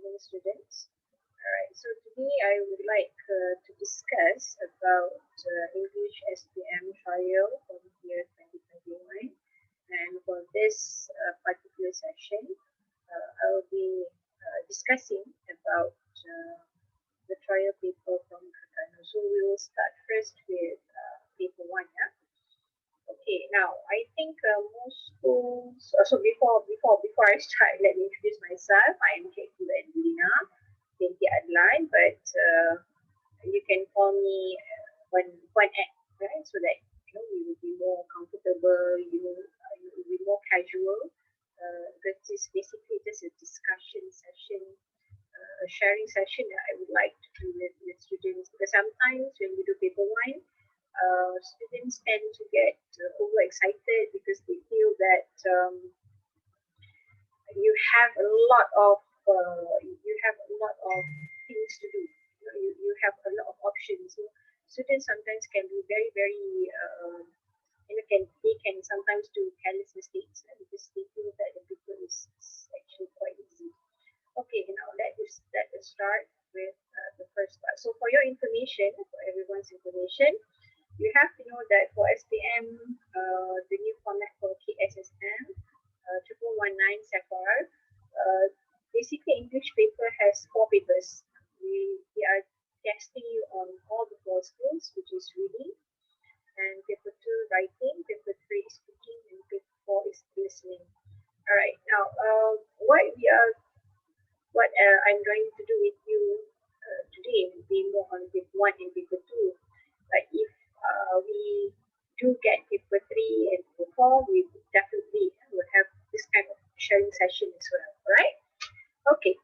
evening, students. Alright, so today I would like to discuss about English SPM Trial for the year 2021. And for this particular session, I will be discussing about the trial paper from Terengganu. So we will start first with paper 1. Yeah? Okay, now I think most schools. So before I start, let me introduce myself. I am Cikgu Adelina, Cikgu Adelina, but you can call me one at, right? So that you will be more comfortable. You will be more casual. Because it's basically just a discussion session, a sharing session that I would like to do with students. Because sometimes when we do paper 1. Students tend to get overexcited because they feel that you have a lot of things to do. You have a lot of options. So students sometimes can be very they can sometimes do careless mistakes because they feel that the paper is actually quite easy. Okay, now let us start with the first part. So for your information, for everyone's information, you have to know that for SPM, the new format for KSSM 1119 Sapphire, basically English paper has 4 papers. We are testing you on all the 4 skills, which is reading, and paper 2 writing, paper 3 is speaking, and paper 4 is listening. All right, now what I'm going to do with you today will be more on paper 1 and paper 2. Like if we do get paper 3 and paper 4, we definitely will have this kind of sharing session as well. Alright? Okay.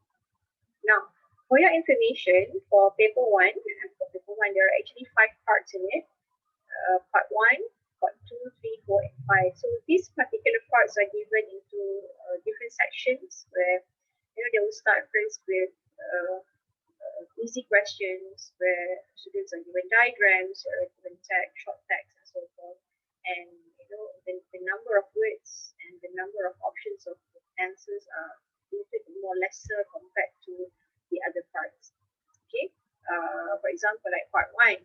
Now, for your information, for paper 1, there are actually 5 parts in it. Part 1, part 2, 3, 4, and 5. So these particular parts are given into different sections where they will start first with easy questions where students are given diagrams or given text, short text, and so forth. And the number of words and the number of options of answers are more lesser compared to the other parts. Okay. For example, like part 1,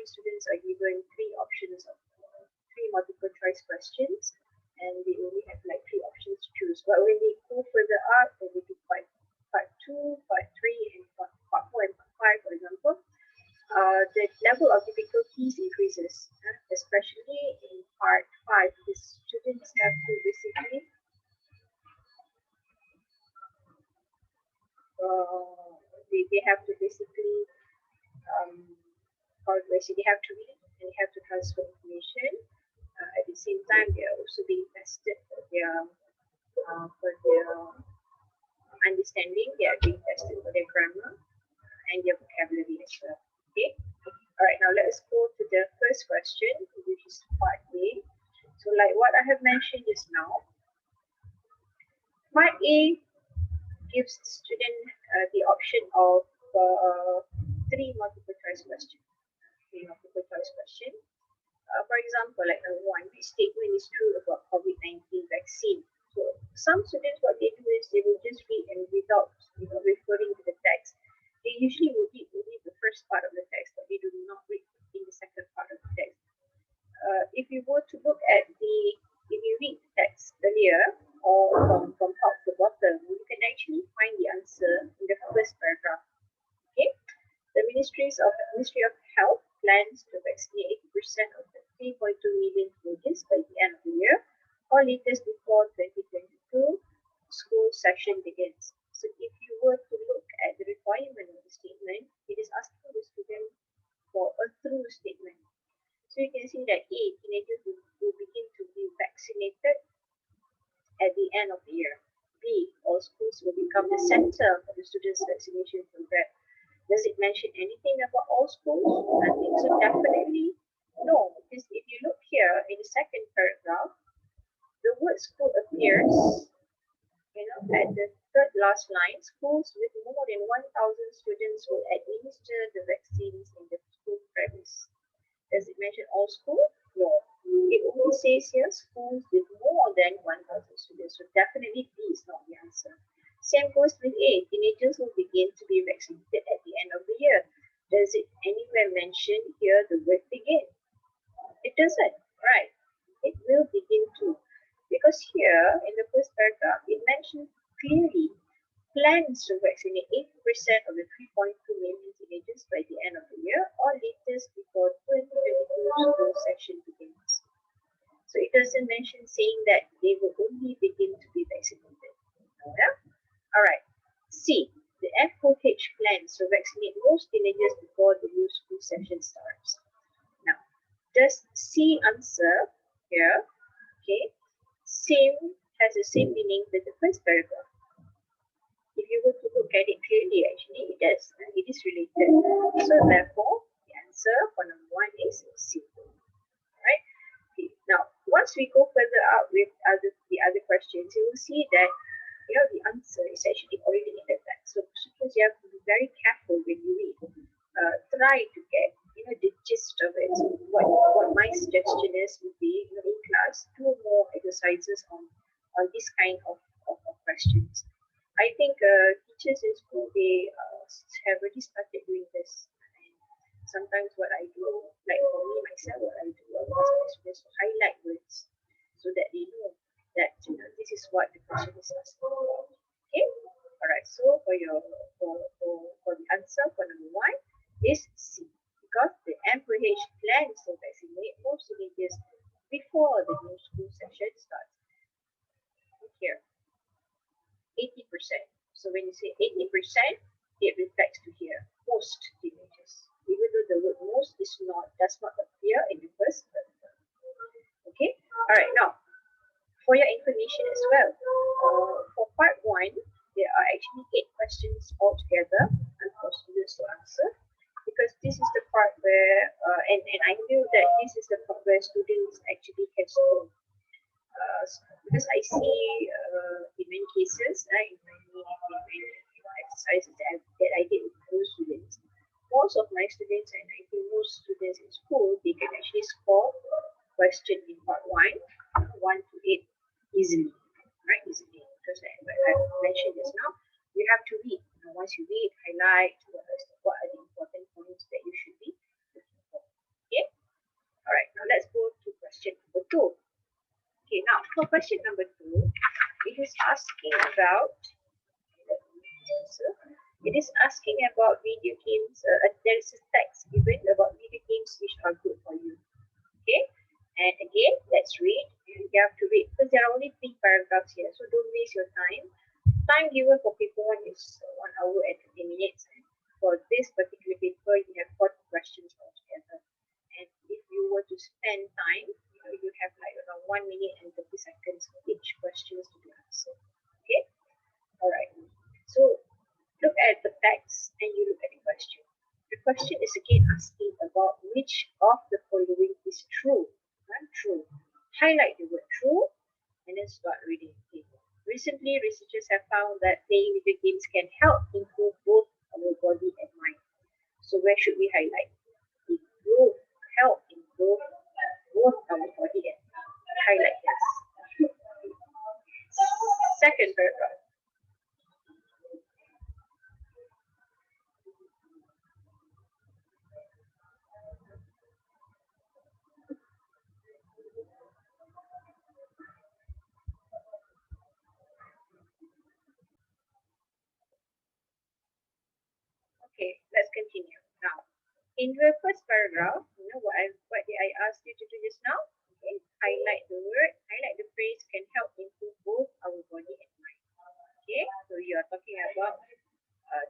students are given 3 options of 3 multiple choice questions, and they only have like 3 options to choose. But when they go further up, they do part 2, part 3, and part 4 and part 5, for example, the level of difficulties increases, especially in part 5. The students have to basically they have to basically they have to read and they have to transfer information. At the same time, they are also being tested for their understanding. They are being tested for their grammar and their vocabulary as well. Okay. All right. Now let us go to the first question, which is part A. So, like what I have mentioned just now, part A gives the student the option of 3 multiple choice questions. For example, like number 1, which statement is true about COVID-19 vaccine? So some students, what they do is they will just read, and without referring to the text, they usually will read only the first part of the text, but they do not read in the second part of the text. If you were to look at if you read the text earlier or from top to bottom, you can actually find the answer in the first paragraph. Okay, the Ministry of Health plans to vaccinate 80% of the 3.2 million villages by the end of the year, or latest before 2022 school session begins. So if you were to look at the requirement of the statement, it is asking the student for a true statement. So you can see that A, teenagers will begin to be vaccinated at the end of the year. B, all schools will become the center for the students' vaccination program. Does it mention anything about all schools? I think so, definitely no, because if you look here in the second paragraph, the word school appears, at the third last line. Schools with more than 1,000 students will administer the vaccines in the school premise. Does it mention all schools? No. It only says here schools with more than 1,000 students. So definitely B is not the answer. C Same goes with A. Teenagers will begin to be vaccinated at the end of the year. Does it anywhere mention here the word begin? It doesn't, right? It will begin to. Because here in the first paragraph, it mentions clearly plans to vaccinate 80% of the 3.2 million teenagers by the end of the year or latest before 2022 school session begins. So it doesn't mention saying that they will only begin to be vaccinated. Yeah? Alright. C. The FOH plans to vaccinate most teenagers before the new school session starts. Now, does C answer here, okay, same has the same meaning with the first paragraph? If you were to look at it clearly, actually, it does. It is related. So therefore, the answer for number 1 is C. Right? Okay. Now, once we go further up with the other questions, you will see that the answer is actually already in the text. So students, you have to be very careful when you read. Try to get the gist of it. So what my suggestion is would be in class, do more exercises on this kind of questions. I think teachers in school, they have already started doing this. And sometimes what I do, like for me myself, what I do, I ask my students to highlight words so that they know that this is what the question is asking about. Okay, all right. So for the answer for number 1 is C, because the MPH plans to vaccinate most teenagers before the new school session starts. Here, 80%. So when you say 80%, it reflects to here most teenagers, even though the word most does not appear in the first paragraph. Okay, all right. Now, for your information as well, for part 1, there are actually 8 questions altogether and for students to answer, because this is the part where, and I feel that this is the part where students actually can score. Because I see in many cases, in many exercises that I did with most students, most of my students, and I think most students in school, they can actually score question in part 1, 1 to 8 easily, right? Easily, because like I mentioned just now, you have to read. Once you read, highlight what are the important points that you should be looking for. Okay. All right. Now let's go to question number 2. Okay. Now for question number 2, it is asking about. It is asking about video games. There is a text given about video games which are good for you. Okay. And again, let's read. You have to read because there are only 3 paragraphs here, so don't waste your time. Time given for paper 1 is 1 hour and 30 minutes. And for this particular paper, you have 40 questions altogether. And if you were to spend time, you have like around 1 minute and 30 seconds for each question to be answered. Okay? Alright. So look at the text and you look at the question. The question is again asking about which of the following is true. True. Highlight the word true and then start reading the table. Recently, researchers have found that playing video games can help improve both our body and mind. So where should we highlight? Improve, help improve both our body and mind. Highlight this. Second paragraph. Okay, let's continue. Now, in the first paragraph, what did I ask you to do just now? Okay, highlight the word, highlight the phrase can help improve both our body and mind. Okay, so you are talking about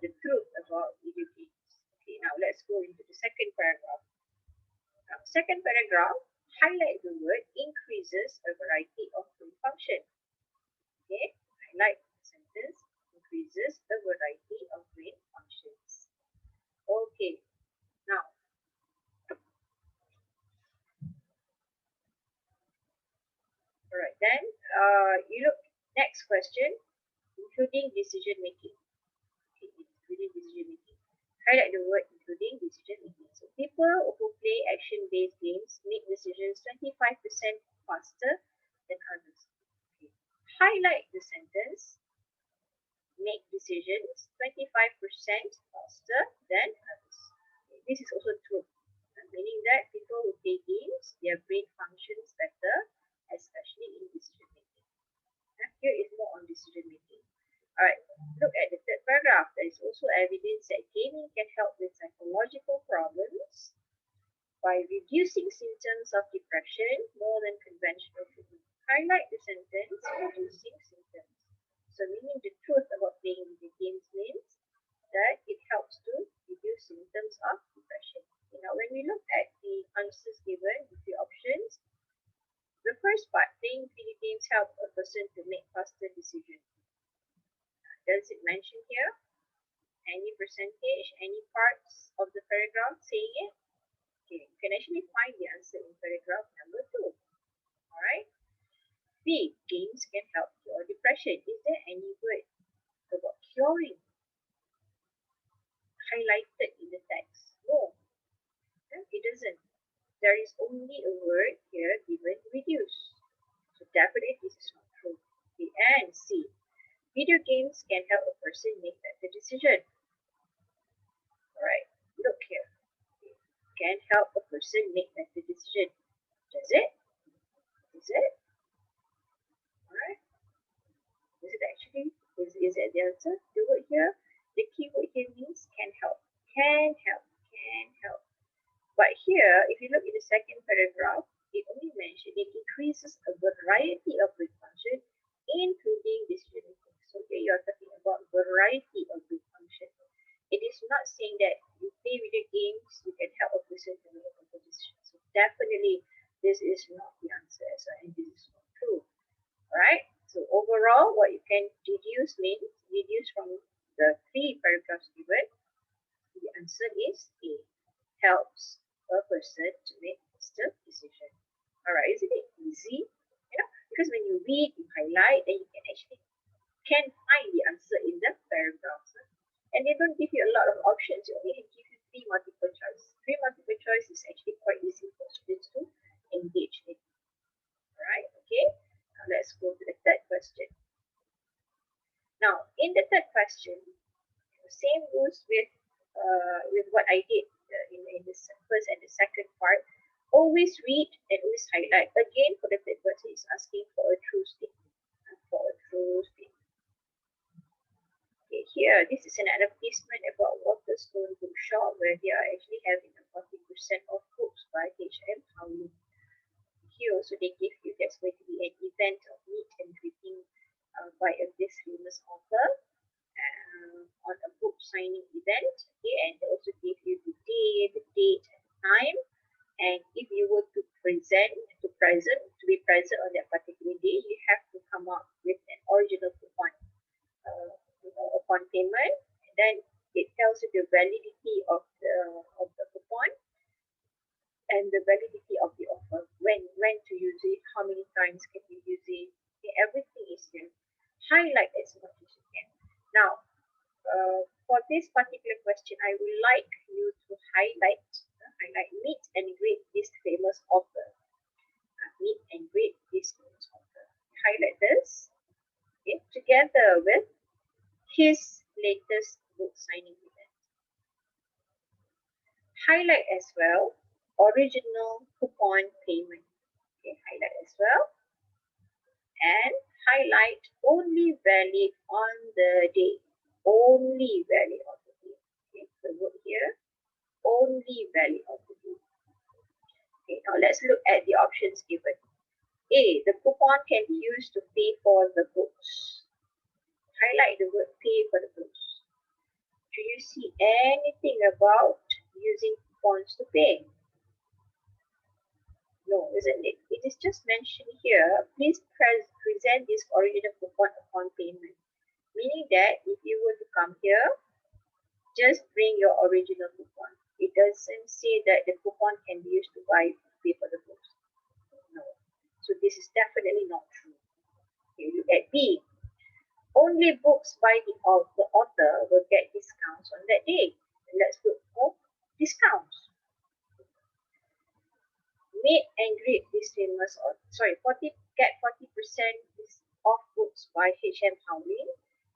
the truth about video games. Okay, now let's go into the second paragraph. Now, second paragraph, highlight the word increases a variety of brain function. Okay, highlight the sentence increases a variety of brain functions. Okay, now alright, then you look next question, including decision making. Okay, including decision making. Highlight the word including decision making. So people who play action-based games make decisions 25% faster than others. Okay. Highlight the sentence, make decisions 25% faster than others. This is also true, meaning that people who play games, their brain functions better, especially in decision making. Here is more on decision making. Alright, look at the third paragraph. There is also evidence that gaming can help with psychological problems by reducing symptoms of depression more than conventional treatment. Highlight the sentence, reducing symptoms. So meaning the truth about playing video games means that it helps to reduce symptoms of depression. Now when we look at the answers given, the three options, the first part, playing video games help a person to make faster decisions. Does it mention here any percentage, any parts of the paragraph saying it? Okay, you can actually find the answer in paragraph number 2. Alright. B, games can help cure depression. Is there any word about curing highlighted in the text? No, it doesn't. There is only a word here given, reduce. So definitely this is not true. Okay, and C, video games can help a person make better decision. Alright, look here. Can help a person make better decision. Does it? Is it? Alright. Is it actually? Is it the answer? The word here, the key word here means can help. Can help. Can help. But here, if you look in the second paragraph, it only mentioned it increases a variety of brain function, including decision making. So here you are talking about variety of brain function. It is not saying that you play video games, you can help a person to make a better decision. So definitely, this is not the answer, and this is not true. Alright, so overall, what you can deduce means, deduce from the 3 paragraphs given, the answer is A, helps a person to make faster decision. Alright, isn't it easy? Because when you read, you highlight, then you can find the answer in the paragraphs. And they don't give you a lot of options, they only give you 3 multiple choice. 3 multiple choice is actually quite easy for students to engage in. Alright, okay. Now let's go to the third question. Now, in the third question, the same goes with what I did in the first and the second part. Always read and always highlight. Again, for the third person, it's asking for a true statement. For a true statement. Okay, here, this is an advertisement about Waterstone Bookshop, where they are actually having a 40% off books by HM English. Here also they give you there's going to be an event of meet and greeting by this famous author on a book signing event. Okay, and they also give you the day, the date, and time. And if you were to be present on that particular day, you have to come up with an original coupon upon payment. And then it tells you the validity of the coupon and the validity of the offer, when to use it, how many times can you use it. Okay, everything is here. Highlight as much as you can. Now, for this particular question, I would like you to highlight meet and greet this famous author. Meet and greet this famous author. Highlight this, okay, together with his latest book signing event. Highlight as well original coupon payment. Okay, highlight as well. And highlight only valid on the day. Only valid on the day. Okay, the word here, only valid on the day. Okay, now let's look at the options given. A, the coupon can be used to pay for the books. Highlight the word pay for the books. Do you see anything about using coupons to pay? No, isn't it? It is just mentioned here, please present this original coupon upon payment. Meaning that if you were to come here, just bring your original coupon. It doesn't say that the coupon can be used to pay for the books. No. So this is definitely not true. Okay, look at B. Only books by the author will get discounts on that day. And let's look for discounts. Meet and greet this famous author. Get 40% off books by HM English.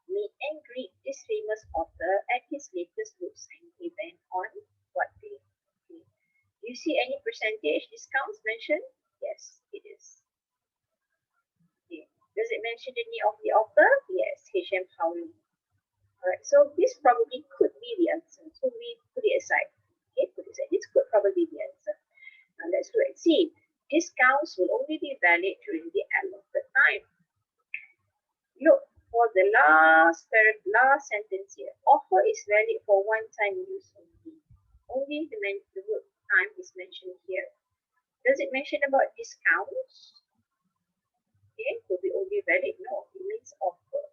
Meet and greet famous author at his latest book signing event on what day? Okay. Do you see any percentage discounts mentioned? Yes, it is. Okay. Does it mention the name of the author? Yes, H.M. Howley. Alright, so this probably could be the answer. So we put it aside. Okay, put it aside. This could probably be the answer. Now let's look and see. Discounts will only be valid during the allotted time. Look for the last sentence here. Offer is valid for one-time use only. Only the word time is mentioned here. Does it mention about discounts? Okay, will be only valid? No, it means offer.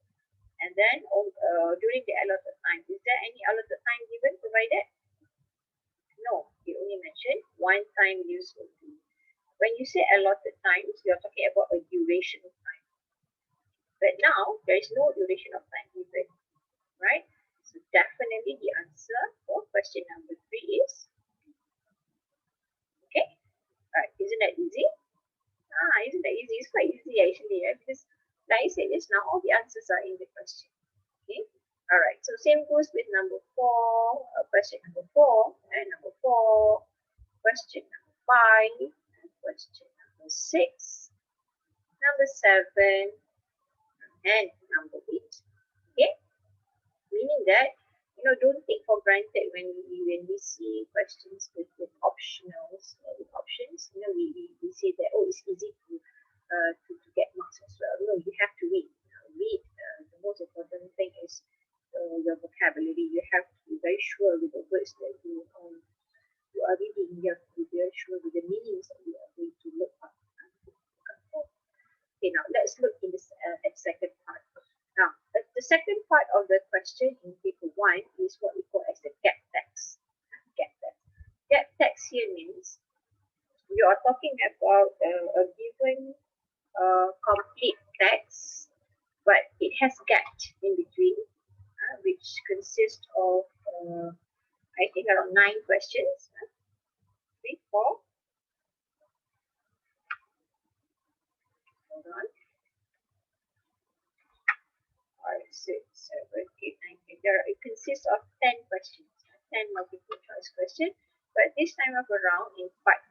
And then during the allotted time, is there any allotted time given provided? No, it only mentioned one-time use only. When you say allotted times, you are talking about a duration of time. But now, there is no duration of time given, right? So definitely the answer for question number 3 is, okay? Right, isn't that easy? Isn't that easy? It's quite easy actually, right? Because like I said just now, all the answers are in the question. Okay. All right. So same goes with number 4, question number 4, and number 4, question number 5, and question number 6, number 7, and number 8. Okay. Meaning that don't take for granted when we see questions with optionals, with options. We say that it's easy to get marks as well. No, you have to read. The most important thing is your vocabulary. You have to be very sure with the words that you are reading. You have to be very sure with the meanings that you are going to look up. Okay, now let's look in this at second part. Now, the second part of the question in paper 1 is what we call as the gap text. Gap text here means you are talking about a given complete text, but it has gaps in between, which consist of I think around 9 questions. 3, 4. Hold on. 5, 6, 7, 8, 9, 10. It consists of 10 questions, 10 multiple choice questions. But this time of around, in part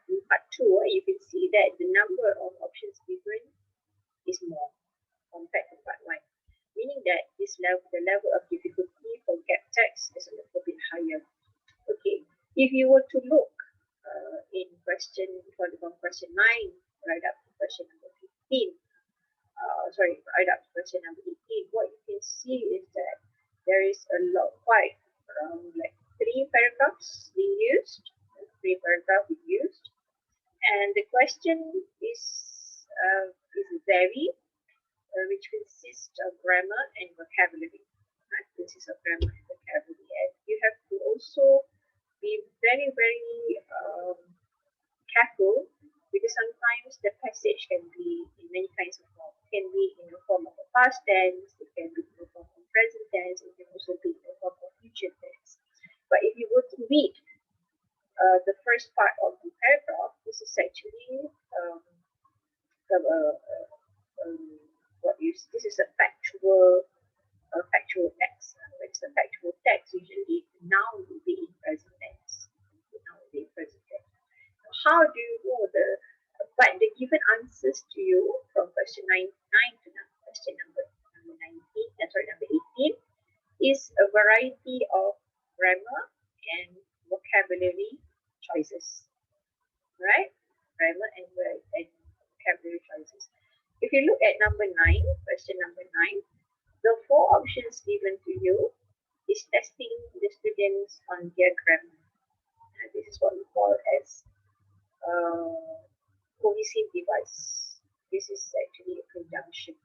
2, you can see that the number of options given is more compared to part 1. Meaning that the level of difficulty for gap text is a little bit higher. Okay, if you were to look in from question 9 right up to question number 15, right up to question number 18, what you can see is that there is a lot, quite around like 3 paragraphs being used, and the question is varied, which consists of grammar and vocabulary. Right? Consists of grammar and vocabulary, and you have to also be very, very careful, because sometimes the passage can be in many kinds of form. It can be in the form of a past tense, it can be in the form of present tense, it can also be in the form of future tense. But if you were to read the first part of the paragraph, this is actually this is a factual text. It's a factual text. Usually, noun will be in present tense. How do you know but the given answers to you from question 9 to question number 18 is a variety of grammar and vocabulary choices, right? Grammar and vocabulary choices. If you look at number 9, question number 9, the 4 options given to you is testing the students on their grammar. And this is what we call as cohesive device. This is actually a conjunction.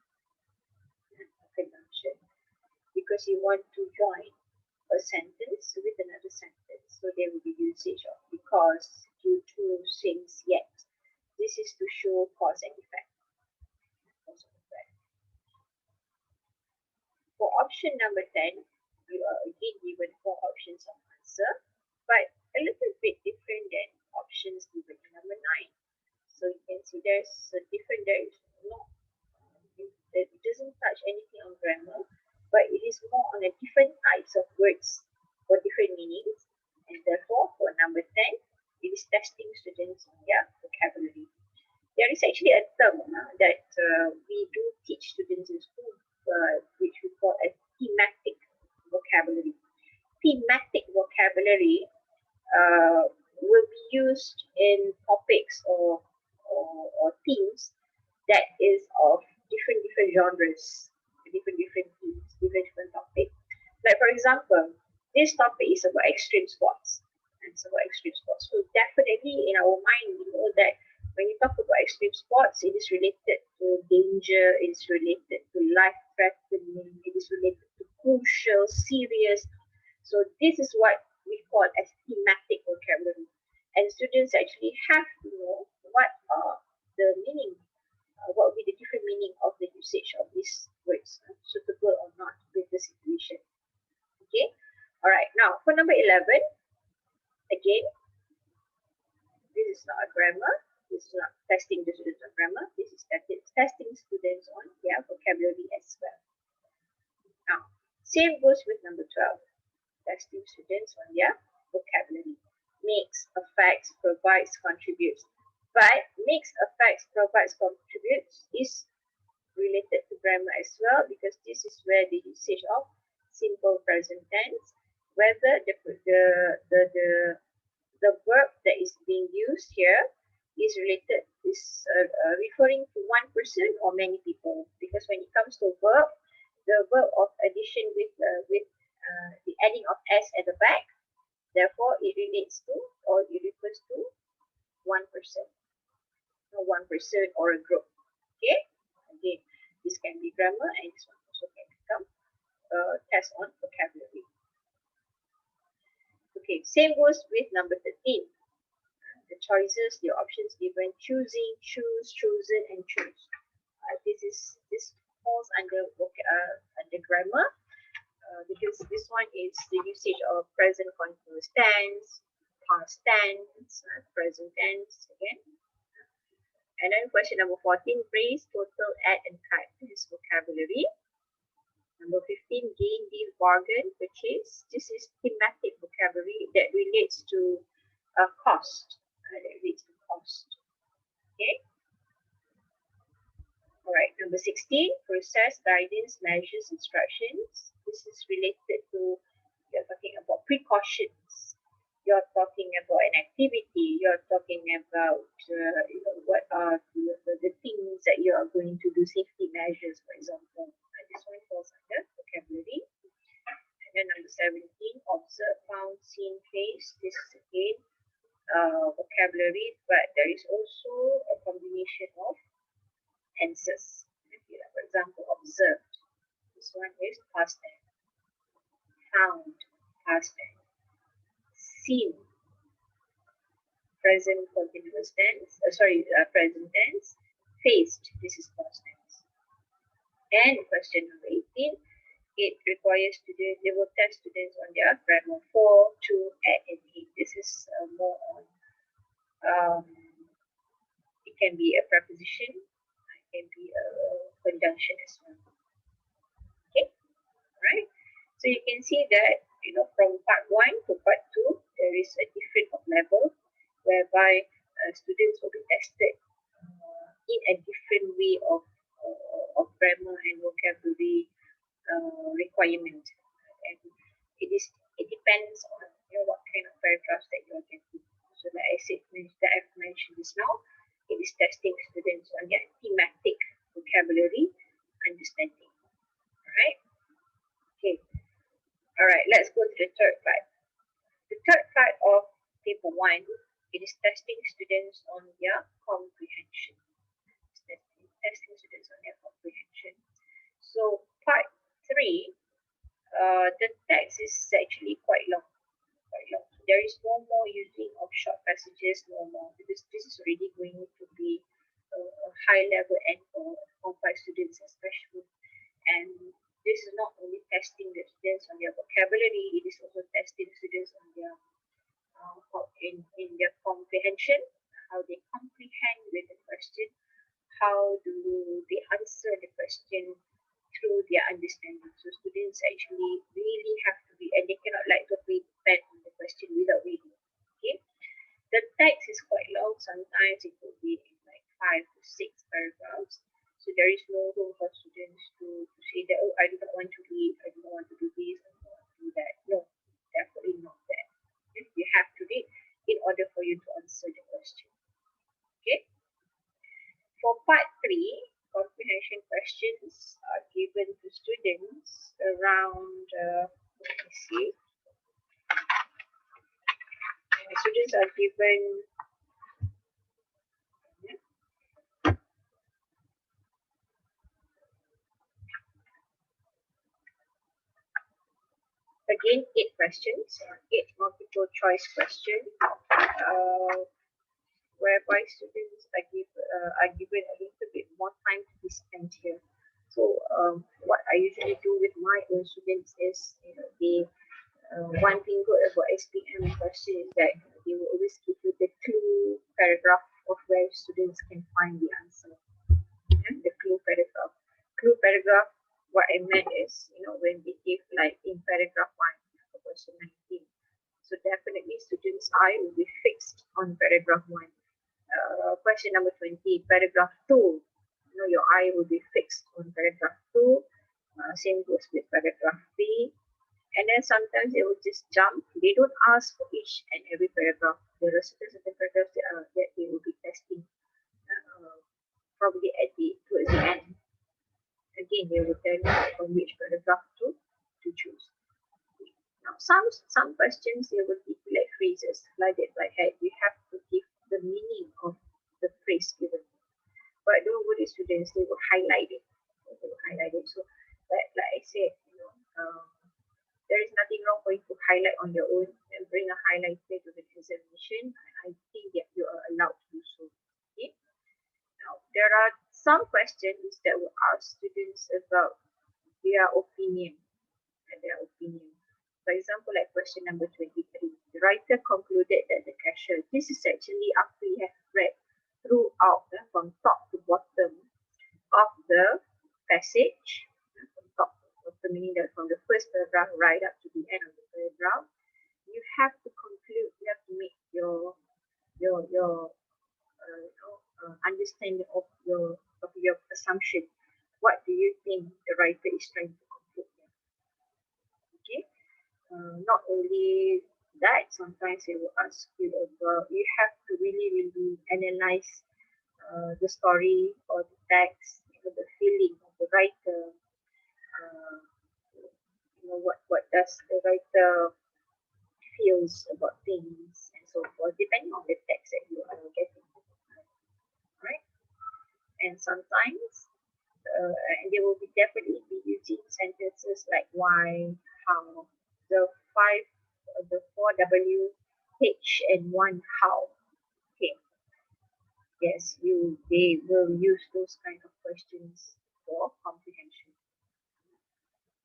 Because you want to join a sentence with another sentence. So there will be usage of because, due to, since, yet. This is to show cause and effect. For option number 10, you are again given 4 options of answer, but a little bit different than options given in number 9. So you can see there is no, it doesn't touch anything on grammar. but it is more on a different types of words for different meanings. And therefore, for number 10, it is testing students on their vocabulary. There is actually a term that we do teach students in school, which we call a thematic vocabulary. Thematic vocabulary will be used in topics or themes that is of different genres, different themes, different topics. Like for example, this topic is about extreme sports. It's about extreme sports. So definitely in our mind we know that when you talk about extreme sports, it is related to danger, it is related to life threatening, it is related to crucial, serious. So this is what we call as thematic vocabulary. And students actually have to know what are the meaning, what will be the different meaning of the usage of these words, suitable or not with the situation. Okay. Alright, now for number 11, again, this is not a grammar. This is not testing the students on grammar. This is testing students on their vocabulary as well. Now, same goes with number 12. Testing students on their vocabulary. Makes, affects, provides, contributes. But makes, affects, provides, contributes is related to grammar as well, because this is where the usage of simple present tense, whether the verb that is being used here is related, is referring to one person or many people. Because when it comes to verb, the verb of addition with the adding of s at the back, therefore it relates to or it refers to one person, or a group. Okay, again, this can be grammar and this one also can become test on vocabulary. Okay, same goes with number 13. The choices, the options given: choosing, choose, chosen, and choose. This falls under grammar, because this one is the usage of present continuous tense, past tense, present tense again. And then question number 14, brace, total, add, and cut. This is vocabulary. Number 15, gain, deal, bargain, purchase. This is thematic vocabulary that relates to cost. Okay. Alright, number 16, process, guidance, measures, instructions. This is related to, you're talking about precautions. You're talking about an activity. You're talking about what are the things that you are going to do, safety measures, for example. This one falls under vocabulary. And then number 17, observe, found, seen, face. This is again vocabulary, but there is also a combination of tenses. For example, observed. This one is past tense. Found, past tense. Seen, present continuous tense. Present tense. Faced. This is past tense. And question number 18. It requires students, they will test students on their grammar 4, 2, add, and 8. This is more on, it can be a preposition, it can be a conjunction as well. Okay, alright. So you can see that, from part 1 to part 2, there is a difference of level whereby students will be tested in a different way of grammar and vocabulary requirement, and it depends on what kind of paragraphs that you are getting. So like I said, that I've mentioned this now, it is testing students on their thematic vocabulary understanding. Alright. Okay. Alright, let's go to the third part. The third part of paper 1, it is testing students on their comprehension. Testing students on their comprehension. So part 3, the text is actually quite long. There is no more using of short passages, no more, because this is already going to be a high level and for complex students especially. And this is not only testing the students on their vocabulary, it is also testing students on their in their comprehension, how they comprehend with the question, how do they answer the question through their understanding. So students actually really have to be, and they cannot like totally depend on the question without reading. Okay, the text is quite long. Sometimes it will be in like 5 to 6 paragraphs. So there is no room for students to say that, oh, I do not want to read, I do not want to do this, I do not want to do that. No, definitely not that. Okay? You have to read in order for you to answer the question. Okay. For part 3, comprehension questions are given to students around, let me see, students are given, again, 8 questions, 8 multiple choice questions, whereby students are given a little bit more time to be spent here. So what I usually do with my own students is, one thing good about SPM question is that they will always give you the clue paragraph of where students can find the answer. The clue paragraph. Clue paragraph, what I meant is, when they give like in paragraph 1 for question 19. So definitely students' eye will be fixed on paragraph 1. Question number 20, paragraph 2. Your eye will be fixed on paragraph 2. Same goes with paragraph 3. And then sometimes they will just jump. They don't ask for each and every paragraph. There are certain paragraphs that they will be testing probably towards the end. Again, they will tell you from which paragraph to choose. Now, some questions they will give you like phrases, like that, like hey, you have to give the meaning of the phrase given. But don't worry, students, they will highlight it. So, like I said, there is nothing wrong for you to highlight on your own and bring a highlighter to the examination. I think that you are allowed to do so. Okay. Now, there are some questions that will ask students about their opinion. For example, like question number 23. The writer concluded that the cashier, this is actually after you have read throughout from top to bottom of the passage, from top of the meaning that from the first paragraph right up to the end of the paragraph, you have to conclude, you have to make your understanding of your assumption. What do you think the writer is trying to conclude here? Okay. Not only that, sometimes they will ask you about, you have to really analyze the story or the text, the feeling of the writer. What does the writer feels about things and so forth, depending on the text that you are getting. Right? And sometimes they will be definitely be using sentences like why, how, the 4 W, H, and 1 how. Okay. Yes, they will use those kind of questions for comprehension.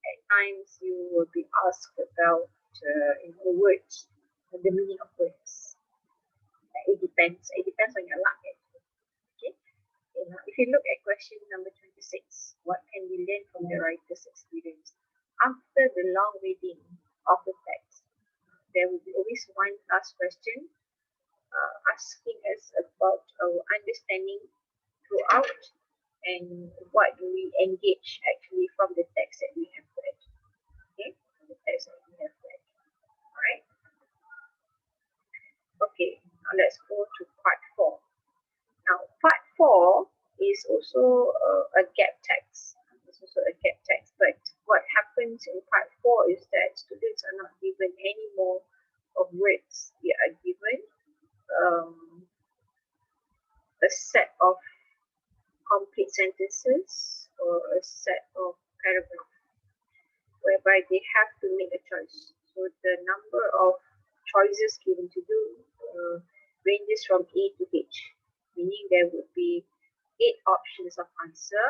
At times you will be asked about words, the meaning of words. It depends on your luck. Okay. If you look at question number 26, what can we learn from the writer's experience? After the long reading of the text, there will be always one last question asking us about our understanding throughout and what do we engage actually from the text that we have read. Okay, from the text that we have read. Alright. Okay, now let's go to part 4. Now, part 4 is also a gap text. It's also a gap text, but what happens in part 4 is that students are not given any more of words. They are given a set of complete sentences or a set of paragraphs whereby they have to make a choice. So the number of choices given to do ranges from A to H, meaning there would be 8 options of answer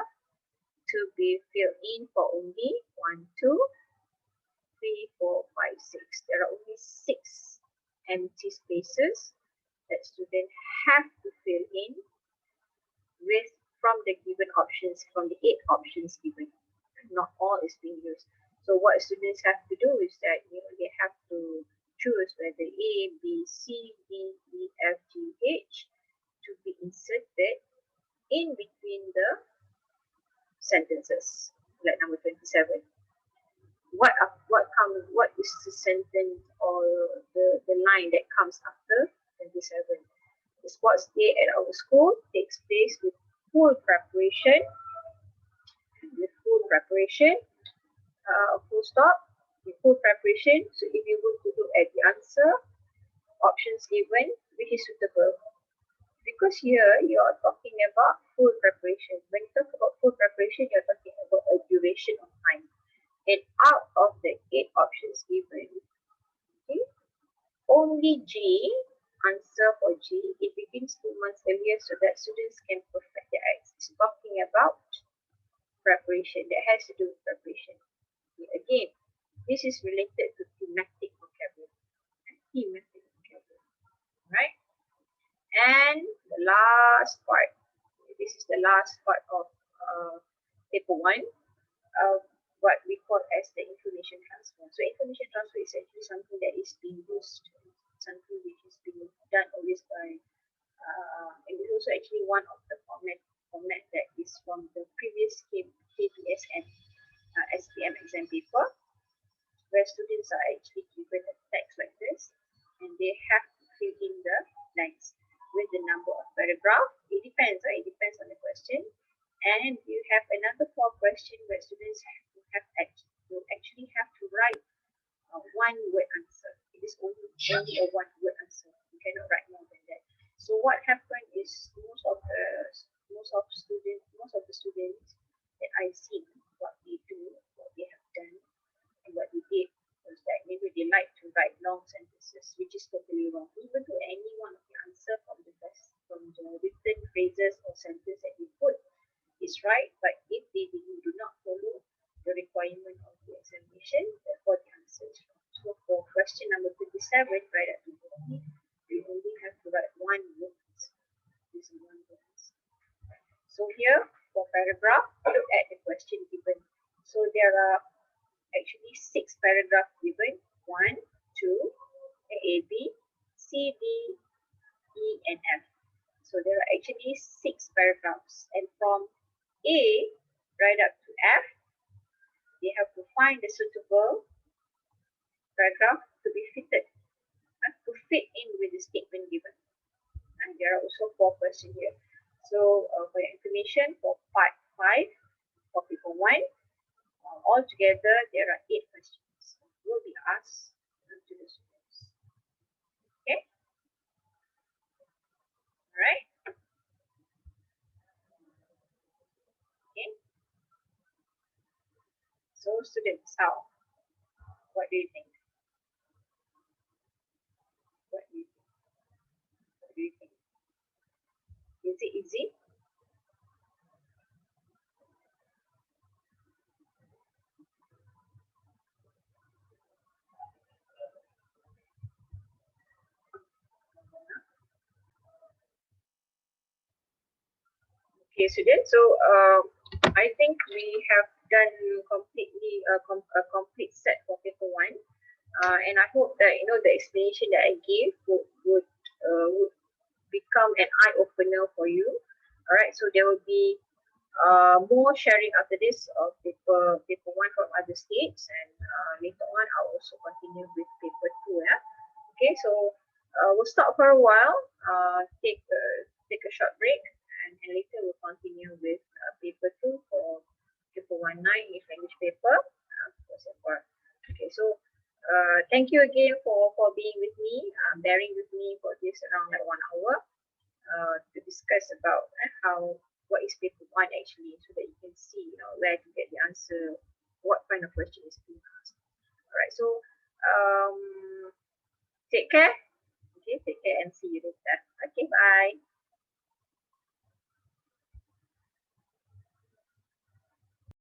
to be filled in for only 1, 2, 3, 4, 5, 6. There are only 6 empty spaces that students have to fill in with from the given options, from the 8 options given. not all is being used. So what students have to do is that they have to choose whether A, B, C, D, E, F, G, H to be inserted in between the sentences. Like number 27. What is the sentence or the line that comes after 27? The sports day at our school takes place with full preparation, full stop, with full preparation. So if you were to look at the answer, options given, which is suitable? Because here you are talking about full preparation. When you talk about full preparation, you are talking about a duration of time. And out of the 8 options given, okay, only G, answer for G, it begins 2 months earlier so that students can perfect their acts. It's talking about preparation, that has to do with preparation. Okay, again, this is related to thematic vocabulary. Right? And the last part, this is the last part of paper 1, what we call as the information transfer. So information transfer is actually something that is being used, something which is being done always by, and it's also actually one of the format that is from the previous KSSM SPM exam paper, where students are actually given a text like this, and they have to fill in the blanks with the number of paragraph. It depends, right? It depends on the question. And you have another 4 question where students actually have to write one word answer. It is only a one word answer. You cannot write more than that. So what happened is most of the students that I see, what they do, what they have done, and what they did was that maybe they like to write long sentences, which is totally wrong. Even though any one of the answer from the written phrases or sentence that you put is right, but if they do not follow the requirement of the examination, therefore the answer is wrong. So for question number 27, right at the beginning, you only have to write one word. This is one word. So here for paragraph, look at the question given. So there are actually 6 paragraphs given. 1, 2, A, B, C, D, E, and F. So there are actually 6 paragraphs, and from A right up to F, they have to find the suitable paragraph to be fitted, to fit in with the statement given. And there are also 4 questions here. So for your information, for part 5, for paper 1, altogether there are 8 questions will be asked to the students. Okay? Alright? Okay. So students, how? What do you think? What do you think? What do you think? Is it easy? Okay, students. So I think we have done completely a complete set for paper 1, and I hope that the explanation that I gave would become an eye opener for you. All right. So there will be more sharing after this of paper 1 from other states, and later on I'll also continue with paper 2. Yeah. Okay. So we'll stop for a while. Take a short break. And later we'll continue with paper 2 for paper 1-9 English paper. Okay, so thank you again for being with me, bearing with me for this around like 1 hour to discuss about what is paper 1 actually, so that you can see where to get the answer, what kind of question is being asked. Alright, so take care. Okay, take care and see you later. Okay, bye.